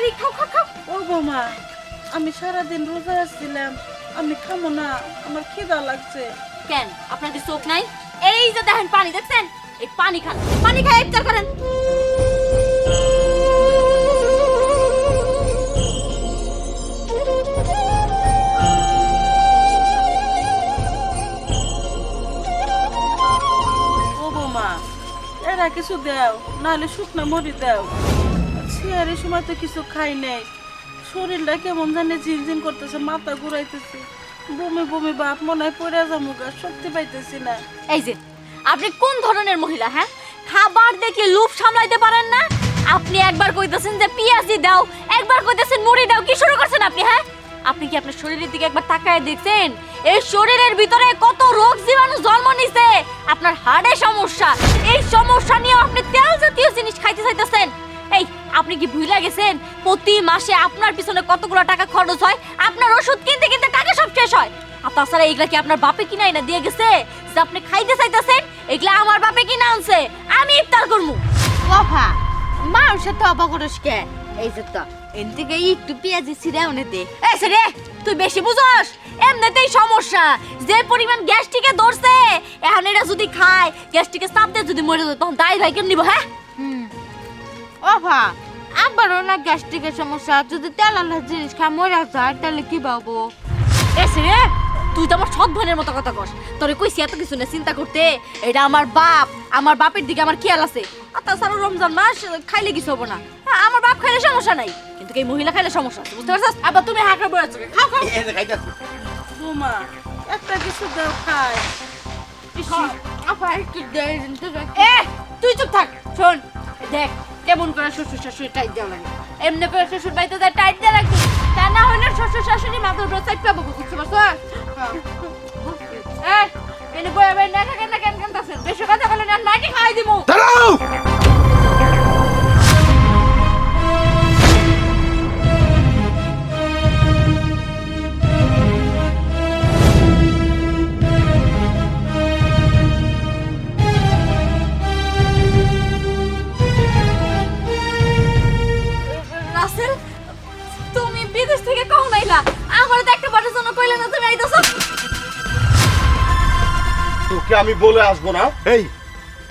তাড়াতাড়ি খাও খাও খাও। ও বৌমা, আমি সারাদিন রোজা আসছিলাম, আমি খাবো না, আমার খিদা লাগছে। কেন আপনার কি চোখ নাই? এই যে দেখেন পানি দেখছেন, এই পানি খান, পানি খাই ইফতার করেন। ও বৌমা, এরা কিছু দাও, নাহলে শুকনো মরি দাও। সিয়ারের সময় তো কিছু খাই নাই, শরীরটা কেমন জানে ঝিনঝিন করতেছে, মাথা ঘুরাইতেছে, বমি বমি ভাব, মনে হয় পড়ে যাবো গা, শক্তি পাইতেছি না। এই যে আপনি কোন ধরনের মহিলা? হ্যাঁ, খাবার দেখে লোভ সামলাইতে পারেন না? আপনি একবার কইতেছেন যে পেঁয়াজি দাও, একবার কইতেছেন মুড়ি দাও, কি শুরু করছেন আপনি? হ্যাঁ, আপনি কি আপনার শরীরের দিকে একবার তাকায় দেখছেন? এই শরীরের ভিতরে কত রোগ জীবাণু জন্ম নিছে। আপনার হাড়ে সমস্যা, এই সমস্যা নিয়ে আপনি তেল জাতীয় জিনিস খাইতে চাইতেছেন। এই আপনি কি ভুলে গেছেন প্রতি মাসে আপনার পিছনে কতগুলো টাকা খরচ হয়? আপনার ওষুধ কিনতে কিনতে টাকা সব শেষ হয়। আর তাছাড়া এইগুলা কি আপনার বাপে কিনা এনে দিয়ে গেছে যে আপনি খাইতে চাইতেছেন? এগুলা আমার বাপে কিনা আনছে, আমি ইফতার করবো। বাবা মানুষের তো অবাক করিস কে? এই যে তো এন থেকে একটু পেঁয়াজি ছিঁড়ে অনে দে। এই রে, তুই বেশি বুঝস। এমনিতেই সমস্যা, যে পরিমাণ গ্যাস্ট্রিকে ধরছে, এখন এটা যদি খায় গ্যাস্ট্রিকে চাপ দিয়ে যদি মরে যায় তখন দায় ভাই কেমন নিব? হ্যাঁ, বাবা আবারও না গ্যাস্ট্রিকের সমস্যা, যদি তেল আলাদা জিনিস খা মরে যায় তাহলে কি পাবো? এসে রে, তুই তো আমার সৎ বোনের মতো কথা কস। তোরে কইছি এত কিছু না চিন্তা করতে, এটা আমার বাপ, আমার বাপের দিকে আমার খেয়াল আছে। আর তাছাড়া রমজান মাস খাইলে কিছু হবো না। হ্যাঁ, আমার বাপ খাইলে সমস্যা নাই, কিন্তু এই মহিলা খাইলে সমস্যা আছে, বুঝতে পারছিস? আবার তুমি হাঁকড়ে বড় চোখে খাও খাও। বৌমা, একটা কিছু দাও খাই। আপা একটু দেয় তো। এ তুই চুপ থাক। শোন, দেখ কেমন করে শ্বশুর শাশুড়ি টাইট দেওয়া লাগে। এমনি করে শ্বশুর বাড়িতে যায় টাইট দেওয়া লাগবে, তা না হলে শ্বশুর শাশুড়ি মাথার উপর চাপ পাবো, বুঝতে পারছো? এই এনে বয়ে বয়ে না থাকেন না, কেন কান্তাছেন? বেশি কথা বলে না, মাটি খাওয়াই দিমু। দাঁড়াও! রাসেল, তুমি বিদেশ থেকে কখন আইলা? আমার তো একটা বারের জন্য কইলে না তুমি আইতাছো। তোকে আমি বলে আসবো না। এই,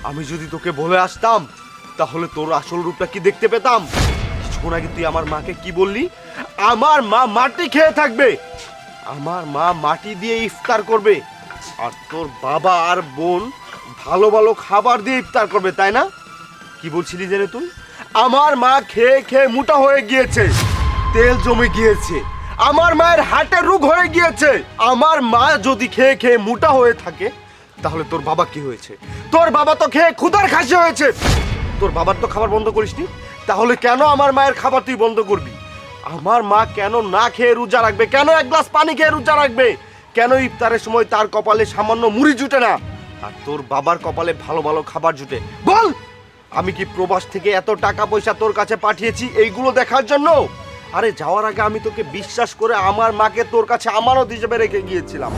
আমি যদি তোকে বলে আসতাম তাহলে তোর আসল রূপটা কি দেখতে পেতাম? কিছুক্ষণ আগে তুই আমার মাকে কি বললি? আমার মা মাটি খেয়ে থাকবে, আমার মা মাটি দিয়ে ইফতার করবে, আর তোর বাবা আর বোন ভালো ভালো খাবার দিয়ে ইফতার করবে, তাই না? কি বলছিলি জেনে তুই? আমার মা খেয়ে খেয়ে মোটা হয়ে গিয়েছে, তেল জমে গিয়েছে, আমার মায়ের হার্টের রোগ হয়ে গিয়েছে। আমার মা যদি খেয়ে খেয়ে মোটা হয়ে থাকে তাহলে তোর বাবা কি হয়েছে? তোর বাবা তো খেয়ে ক্ষুধার খাসি হয়েছে। তোর বাবার তো খাবার বন্ধ করিসনি, তাহলে কেন আমার মায়ের খাবার তুই বন্ধ করবি? আমার মা কেন না খেয়ে রোজা রাখবে? কেন এক গ্লাস পানি খেয়ে রোজা রাখবে? কেন ইফতারের সময় তার কপালে সামান্য মুড়ি জুটে না, আর তোর বাবার কপালে ভালো ভালো খাবার জুটে? বল, আমি কি প্রবাস থেকে এত টাকা পয়সা তোর কাছে পাঠিয়েছি এইগুলো দেখার জন্য? আরে যাওয়ার আগে আমি তোকে বিশ্বাস করে আমার মাকে তোর কাছে আমানত হিসেবে রেখে গিয়েছিলাম,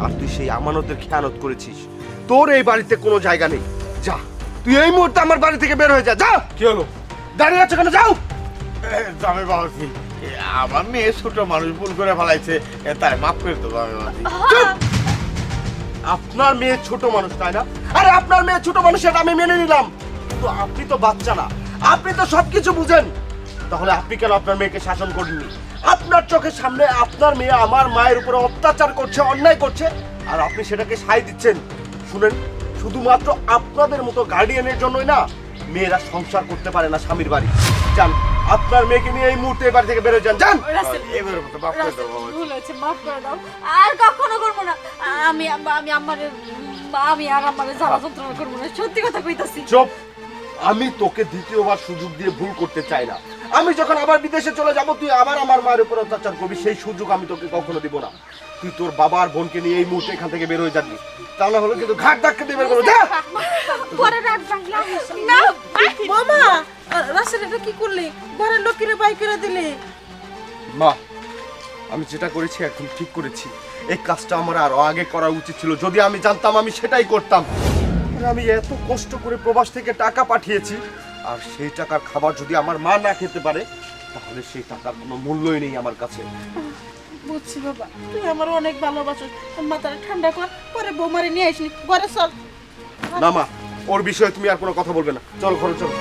আর তুই সেই আমানতের খেয়ানত করেছিস। তোর এই বাড়িতে কোনো জায়গা নেই, যা তুই এই মুহূর্তে আমার বাড়ি থেকে বের হয়ে যা। যা। কি হলো? দাঁড়িয়ে আছো কেন? যাও। জামাই বাবাজি, আমার মেয়ে ছোট মানুষ ভুল করে ফেলাইছে, তাই মাফ করে দেবো আমি বাবাজি। চুপ! আপনার মেয়ে ছোট মানুষ, তাই না? আরে আপনার মেয়ে ছোট মানুষ, এটা আমি মেনে নিলাম, কিন্তু আপনি তো বাচ্চা না, আপনি তো সবকিছু বুঝেন। তাহলে আপনি কেন আপনার মেয়েকে শাসন করেননি? আপনার চোখের সামনে আপনার মেয়ে আমার মায়ের উপরে অত্যাচার করছে, অন্যায় করছে, আর আপনি সেটাকে সায় দিচ্ছেন। শুনেন, শুধুমাত্র আপনাদের মতো গার্ডিয়ানের জন্যই না মেয়েরা সংসার করতে পারে না স্বামীর বাড়ি। যান, আপনার মেয়েকে নিয়ে এই মুহূর্তে এই বাড়ি থেকে বেরোয় যান। যান। রাসেল, এবারের মতো মাফ করে রাসেল, দেবো বাবাজি। ভুল হয়েছে, মাফ করে দাও। আর কখনো করবো না। আমি আমি আমারে আমি আর আমারে জ্বালা যন্ত্রণা করবো না, সত্যি কথা কইতাছি। চুপ! আমি তোকে দ্বিতীয়বার সুযোগ দিয়ে ভুল করতে চাই না। আমি যখন আবার বিদেশে চলে যাব তুই আবার আমার মায়ের উপর অত্যাচার করবি, সেই সুযোগ আমি তোকে কখনো দিব না। তুই তোর বাবা আর বোনকে নিয়ে এই মুহূর্তে এখান থেকে বের হয়ে যাবি, তা না হলে কিন্তু ঘাট ধাক্কা দিয়ে বের করবো। যা। পরে রাত ভাঙলাম না মামা, রাসেল এটা কি করলি? ঘরের লোকের বাই করে দিলি। মা, আমি যেটা করেছি এখন ঠিক করেছি। এই কাজটা আমার আরো আগে করা উচিত ছিল, যদি আমি জানতাম আমি সেটাই করতাম। আমি এত কষ্ট করে প্রবাস থেকে টাকা পাঠিয়েছি, আর সেই টাকার খাবার যদি আমার মা না খেতে পারে তাহলে সেই টাকার কোনো মূল্যই নেই আমার কাছে। বুঝছি বাবা, তুই আমার অনেক ভালোবাসিস। মাথাটা ঠান্ডা কর, পরে বৌমারে নিয়ে আসিনি, ঘরে চল। না মা, ওর বিষয়ে তুমি আর কোনো কথা বলবে না, চলো ঘরে চলো।